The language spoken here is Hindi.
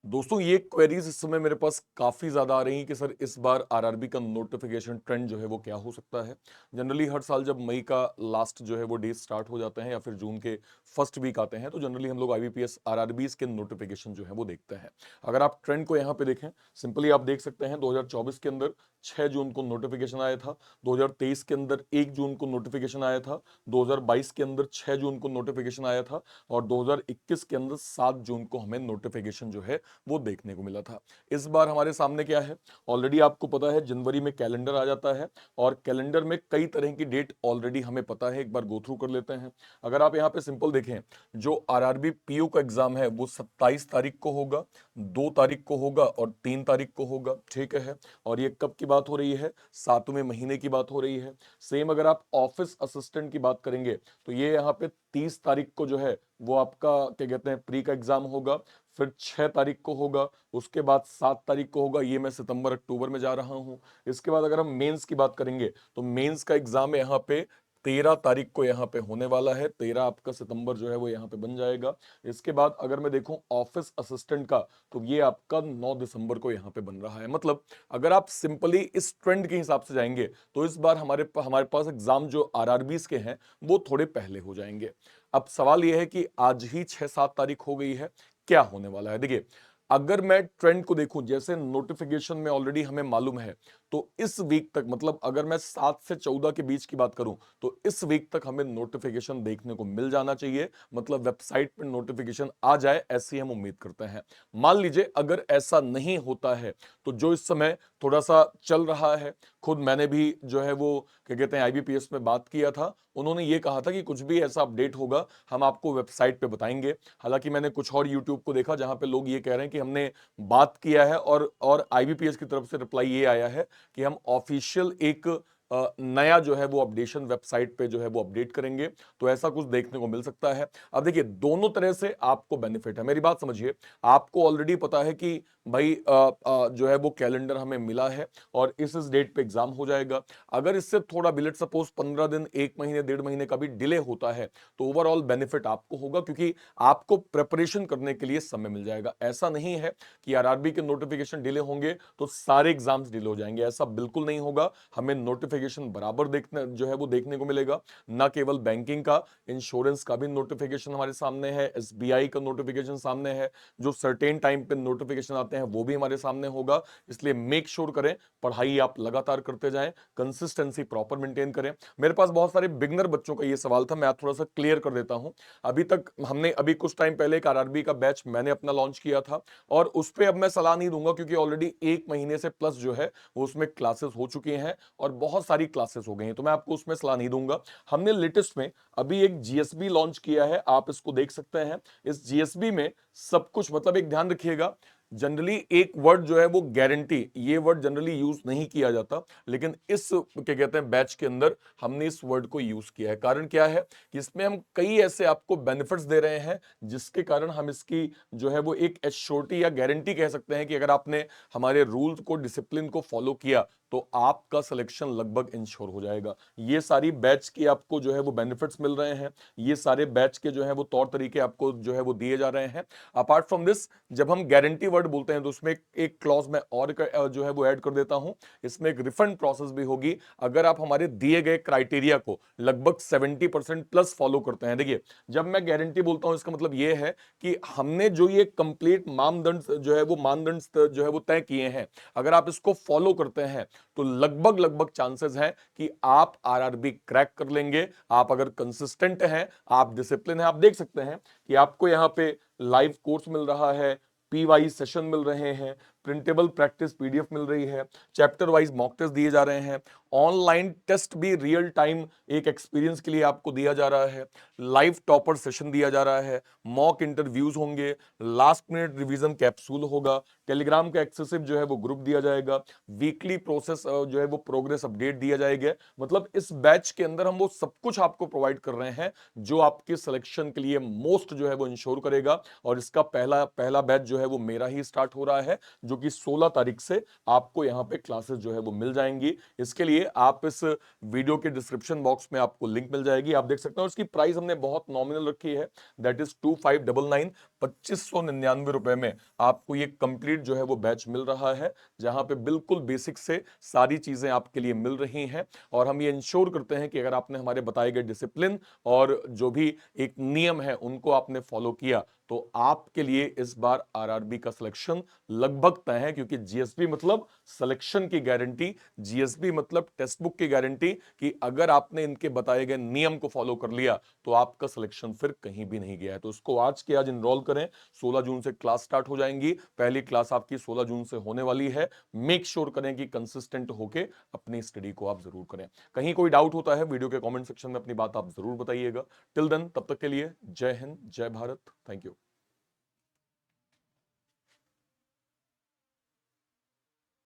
दोस्तों ये क्वेरीज इस समय मेरे पास काफ़ी ज़्यादा आ रही हैं कि सर इस बार आरआरबी का नोटिफिकेशन ट्रेंड जो है वो क्या हो सकता है। जनरली हर साल जब मई का लास्ट जो है वो डे स्टार्ट हो जाते हैं या फिर जून के फर्स्ट वीक आते हैं तो जनरली हम लोग आईबीपीएस आरआरबीज के नोटिफिकेशन जो है वो देखते हैं। अगर आप ट्रेंड को यहाँ पे देखें, सिंपली आप देख सकते हैं 2024 के अंदर 6 जून को नोटिफिकेशन आया था, 2023 के अंदर 1 जून को नोटिफिकेशन आया था, 2022 के अंदर 6 जून को नोटिफिकेशन आया था और 2021 के अंदर 7 जून को हमें नोटिफिकेशन जो है वो देखने को मिला था। इस बार हमारे सामने क्या है, ऑलरेडी आपको पता है जनवरी में कैलेंडर आ जाता है और कैलेंडर में कई तरह की डेट ऑलरेडी हमें पता है। एक बार गो थ्रू कर लेते हैं। अगर आप यहाँ पे सिंपल देखें, जो आरआरबी पीओ का एग्जाम है वो 27 तारीख को होगा, 2 तारीख को होगा और 3 तारीख को होगा, ठीक है। और ये कब की बात हो रही है, 7वें महीने की बात हो रही है। सेम अगर आप ऑफिस असिस्टेंट की बात करेंगे तो ये यहाँ पे 30 तारीख को जो है वो आपका क्या कहते हैं प्री का एग्जाम होगा, फिर 6 तारीख को होगा, उसके बाद 7 तारीख को होगा। ये मैं सितंबर अक्टूबर में जा रहा हूं। इसके बाद अगर हम मेंस की बात करेंगे तो मेंस का एग्जाम यहाँ पे 13 तारीख को यहाँ पे होने वाला है। 13 आपका सितंबर जो है वो यहाँ पे बन जाएगा। इसके बाद अगर मैं देखूं ऑफिस असिस्टेंट का तो ये आपका 9 दिसंबर को यहाँ पे बन रहा है। मतलब अगर आप सिंपली इस ट्रेंड के हिसाब से जाएंगे तो इस बार हमारे पास एग्जाम जो आरआरबीज के हैं वो थोड़े पहले हो जाएंगे। अब सवाल यह है कि आज ही 6-7 तारीख हो गई है, क्या होने वाला है। देखिए, अगर मैं ट्रेंड को देखूं, जैसे नोटिफिकेशन में ऑलरेडी हमें मालूम है तो इस वीक तक, मतलब अगर मैं 7 से 14 के बीच की बात करूं तो इस वीक तक हमें नोटिफिकेशन देखने को मिल जाना चाहिए। मतलब वेबसाइट पर नोटिफिकेशन आ जाए, ऐसी हम उम्मीद करते हैं। मान लीजिए अगर ऐसा नहीं होता है तो जो इस समय थोड़ा सा चल रहा है, खुद मैंने भी जो है वो क्या कहते हैं आईबीपीएस में बात किया था, उन्होंने ये कहा था कि कुछ भी ऐसा अपडेट होगा हम आपको वेबसाइट पे बताएंगे। हालांकि मैंने कुछ और यूट्यूब को देखा जहां पे लोग ये कह रहे हैं कि हमने बात किया है और आईबीपीएस की तरफ से रिप्लाई ये आया है कि हम ऑफिशियल एक नया जो है वो अपडेशन वेबसाइट पे जो है वो अपडेट करेंगे। तो ऐसा कुछ देखने को मिल सकता है। अब देखिए, दोनों तरह से आपको बेनिफिट है। मेरी बात समझिए, आपको ऑलरेडी पता है कि भाई जो है वो कैलेंडर हमें मिला है और इस डेट पे एग्जाम हो जाएगा। अगर इससे थोड़ा बिलेट सपोज 15 दिन, 1 महीने, 1.5 महीने का भी डिले होता है तो ओवरऑल बेनिफिट आपको होगा, क्योंकि आपको प्रिपरेशन करने के लिए समय मिल जाएगा। ऐसा नहीं है कि आरआरबी के नोटिफिकेशन डिले होंगे तो सारे एग्जाम्स डिले हो जाएंगे, ऐसा बिल्कुल नहीं होगा। हमें नोटिफिकेशन बराबर देखने जो है वो देखने को मिलेगा। ना केवल बैंकिंग का, इंश्योरेंस का भी नोटिफिकेशन हमारे सामने है, एसबीआई का नोटिफिकेशन सामने है। जो सर्टेन टाइम पे नोटिफिकेशन आते हैं वो भी हमारे सामने होगा। इसलिए मेक श्योर करें, पढ़ाई आप लगातार करते जाएं, कंसिस्टेंसी प्रॉपर मेंटेन करें। मेरे पास बहुत सारे बिगनर बच्चों का ये सवाल था, मैं थोड़ा सा क्लियर कर देता हूं। अभी कुछ टाइम पहले एक आरआरबी का बैच मैंने अपना लॉन्च किया था और उस पे अब मैं सलाह नहीं दूंगा, क्योंकि ऑलरेडी 1 महीने से प्लस जो है वो उसमें क्लासेस हो चुकी हैं और बहुत सारी क्लासेस हो गई हैं, तो मैं आपको उसमें सलाह नहीं दूंगा। हमने लेटेस्ट में अभी एक जीएसबी लॉन्च किया है, आप इसको देख सकते हैं। इस जीएसबी में सब कुछ, मतलब एक ध्यान रखिएगा, जनरली एक वर्ड जो है वो गारंटी, ये वर्ड जनरली यूज नहीं किया जाता, लेकिन इस क्या कहते हैं बैच के अंदर हमने इस वर्ड को यूज किया है। कारण क्या है कि इसमें हम कई ऐसे आपको बेनिफिट्स दे रहे हैं जिसके कारण हम इसकी जो है वो एक एश्योरिटी या गारंटी कह सकते हैं कि अगर आपने हमारे रूल्स को, डिसिप्लिन को फॉलो किया तो आपका सिलेक्शन लगभग इंश्योर हो जाएगा। ये सारी बैच की आपको जो है वो बेनिफिट्स मिल रहे हैं, ये सारे बैच के जो है वो तौर तरीके आपको जो है वो दिए जा रहे हैं। अपार्ट फ्रॉम दिस, जब हम गारंटी वर्ड बोलते हैं तो उसमें एक क्लॉज में और जो है वो ऐड कर देता हूं, इसमें एक रिफंड प्रोसेस भी होगी अगर आप हमारे दिए गए क्राइटेरिया को लगभग 70% प्लस फॉलो करते हैं। देखिए, जब मैं गारंटी बोलता हूं इसका मतलब ये है कि हमने जो ये कंप्लीट मानदंड जो है वो जो है वो तय किए हैं, अगर आप इसको फॉलो करते हैं तो लगभग लगभग चांसेस हैं कि आप आरआरबी क्रैक कर लेंगे। आप अगर कंसिस्टेंट हैं, आप डिसिप्लिन हैं, आप देख सकते हैं कि आपको यहां पे लाइव कोर्स मिल रहा है, पी वाइज सेशन मिल रहे हैं, प्रिंटेबल प्रैक्टिस पीडीएफ मिल रही है, चैप्टर वाइज मॉक टेस्ट दिए जा रहे हैं, ऑनलाइन टेस्ट भी रियल टाइम एक एक्सपीरियंस के लिए आपको दिया जा रहा है, लाइव टॉपर सेशन दिया जा रहा है, मॉक इंटरव्यूज होंगे, लास्ट मिनट रिवीजन कैप्सूल होगा, टेलीग्राम का एक्सेसिव जो है वो ग्रुप दिया जाएगा, वीकली प्रोसेस जो है वो प्रोग्रेस अपडेट दिया जाएगा। मतलब इस बैच के अंदर हम वो सब कुछ आपको प्रोवाइड कर रहे हैं जो आपके सिलेक्शन के लिए मोस्ट जो है वो इंश्योर करेगा। और इसका पहला पहला बैच जो है वो मेरा ही स्टार्ट हो रहा है, जो कि 16 तारीख से आपको यहाँ पे क्लासेस जो है वो मिल जाएंगी। इसके लिए आप इस वीडियो के डिस्क्रिप्शन बॉक्स में आपको लिंक मिल जाएगी, आप देख सकते हैं। उसकी प्राइस हमने बहुत नॉमिनल रखी है, दैट इज 2599, 2599 रुपए में आपको ये कंप्लीट जो है वो बैच मिल रहा है, जहां पे बिल्कुल बेसिक से सारी चीजें आपके लिए मिल रही हैं। और हम ये इंश्योर करते हैं कि अगर आपने हमारे बताए गए डिसिप्लिन और जो भी एक नियम है उनको आपने फॉलो किया तो आपके लिए इस बार आरआरबी का सिलेक्शन लगभग तय है, क्योंकि जीएसबी मतलब सिलेक्शन की गारंटी, जीएसबी मतलब टेक्स्ट बुक की गारंटी, कि अगर आपने इनके बताए गए नियम को फॉलो कर लिया तो आपका सिलेक्शन फिर कहीं भी नहीं गया है। तो उसको आज के आज इनरोल करें, 16 जून से क्लास स्टार्ट हो जाएंगी, पहली क्लास आपकी 16 जून से होने वाली है। मेक श्योर करें कि कंसिस्टेंट होके अपनी स्टडी को आप जरूर करें। कहीं कोई डाउट होता है वीडियो के कमेंट सेक्शन में अपनी बात आप जरूर बताइएगा। टिल देन, तब तक के लिए जय हिंद, जय भारत, थैंक यू।